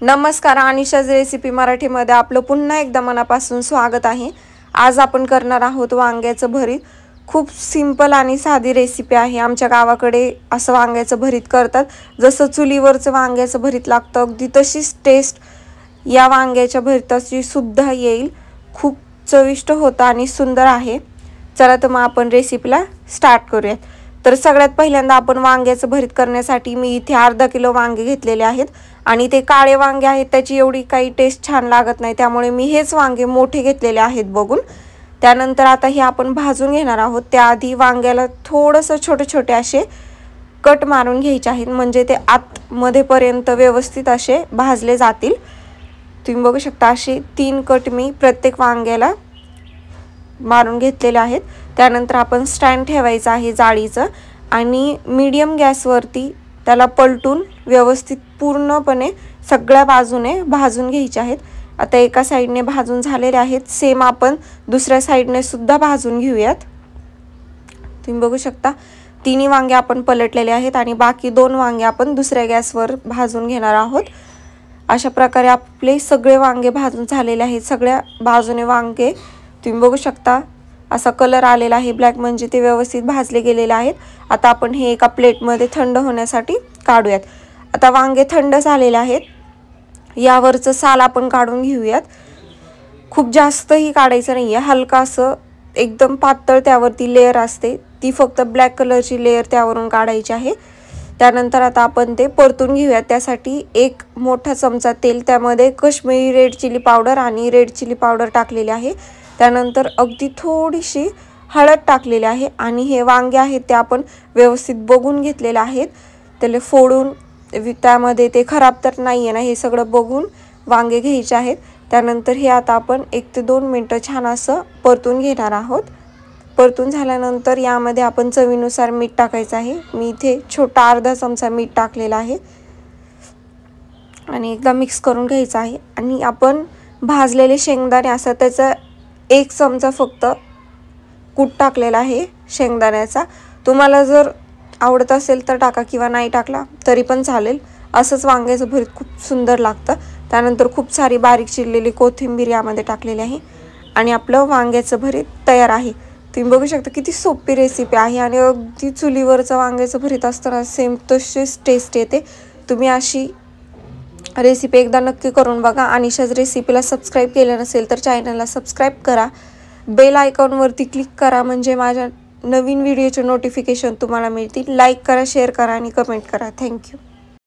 नमस्कार, अनिशाज रेसिपी मराठीमध्ये आपलं पुन्हा एकदा मनापासून स्वागत आहे। आज आपण करणार आहोत वांग्याचं भरीत। खूप सिंपल आणि साधी रेसिपी आहे। आमच्या गावाकडे असं वांग्याचं भरीत करतात, जसं चुलीवरचं वांग्याचं भरीत लागतं अगदी तशीच टेस्ट या वांग्याच्या भरीताची सुद्धा येईल। खूप चविष्ट होतं आणि सुंदर आहे। चला तर मग आपण रेसिपीला स्टार्ट करूया। तर सगळ्यात पहिल्यांदा आपण वांग्याचं भरीत करण्यासाठी मी इथे अर्धा किलो वांगे घेतलेले आहेत आणि ते काळे वांगे आहेत, त्याची एवढी काही टेस्ट छान लागत नाही, त्यामुळे मी हेच वांगे मोठे घेतलेले आहेत बघून। त्यानंतर आता हे आपण भाजून घेणार आहोत। त्याआधी वांग्याला थोडंसं छोटे छोटे असे कट मारून घ्यायचे आहेत, म्हणजे ते आतमध्ये पर्यंत व्यवस्थित असे भाजले जातील। तुम्ही बघू शकता असे 3 कट मी प्रत्येक वांग्याला मारून घेतलेले आहेत। त्यानंतर आपण स्टँड ठेवायचं आहे जाळीचं आणि मीडियम गॅसवरती त्याला पलटून व्यवस्थित पूर्णपणे सगळ्या बाजूने भाजून घ्यायचे आहेत। आता एका साइडने भाजून झालेले आहेत, सेम आपण दुसऱ्या साइडने सुद्धा भाजून घेऊयात। तुम्ही बघू शकता तिन्ही वांगे आपण पलटलेले आहेत आणि बाकी 2 वांगे आपण दुसऱ्या गॅसवर भाजून घेणार आहोत। अशा प्रकारे आपले सगळे वांगे भाजून झालेले आहेत। सगळ्या बाजूने वांगे तुम्ही बघू शकता असा कलर आलेला आहे ब्लॅक, म्हणजे ते व्यवस्थित भाजले गेलेले आहेत। आता आपण हे एका प्लेटमध्ये थंड होण्यासाठी काढूयात। आता वांगे थंड झालेले आहेत, यावरचं साल आपण काढून घेऊयात। खूप जास्तही काढायचं नाहीये, हलका असं एकदम पातळ त्यावरती लेयर असते, ती फक्त ब्लॅक कलरची लेयर त्यावरून काढायची आहे। त्यानंतर आता आपण ते परतून घेऊयात। त्यासाठी 1 मोठा चमचा तेल, त्यामध्ये काश्मीरी रेड चिली पावडर आणि रेड चिली पावडर टाकलेली आहे। त्यानंतर अगदी थोडीशी हळद टाकलेली आहे आणि हे वांगे आहेत ते आपण व्यवस्थित बघून घेतलेले आहेत। त्याला फोडून त्यामध्ये ते खराब तर नाहीये ना, हे सगळं बघून वांगे घ्यायचे आहेत। त्यानंतर हे आता आपण 1 ते 2 मिनिटं छान असं परतून घेणार आहोत। परतून झाल्यानंतर यामध्ये आपण चवीनुसार मीठ टाकायचं आहे। मी इथे छोटा अर्धा चमचा मीठ टाकलेला आहे आणि एकदा मिक्स करून घ्यायचं आहे। आणि आपण भाजलेले शेंगदाणे असतात त्याचा 1 चमचा फक्त कूट टाकलेला आहे शेंगदाण्याचा। तुम्हाला जर आवडत असेल तर टाका किंवा नाही टाकला तरी पण चालेल। असंच वांग्याचं भरीत खूप सुंदर लागतं। त्यानंतर खूप सारी बारीक चिरलेली कोथिंबीर यामध्ये टाकलेली आहे आणि आपलं वांग्याचं भरीत तयार आहे। तुम्ही बघू शकता किती सोपी रेसिपी आहे आणि अगदी चुलीवरचं वांग्याचं भरीत असताना सेम तशीच टेस्ट येते। तुम्ही अशी रेसिपी एकदा नक्की करून बघा। अनिशाज रेसिपीला सबस्क्राईब केलं नसेल तर चॅनलला सबस्क्राईब करा, बेल आयकॉनवरती क्लिक करा, म्हणजे माझ्या नवीन व्हिडिओचे नोटिफिकेशन तुम्हाला मिळतील। लाईक करा, शेअर करा आणि कमेंट करा। थँक्यू।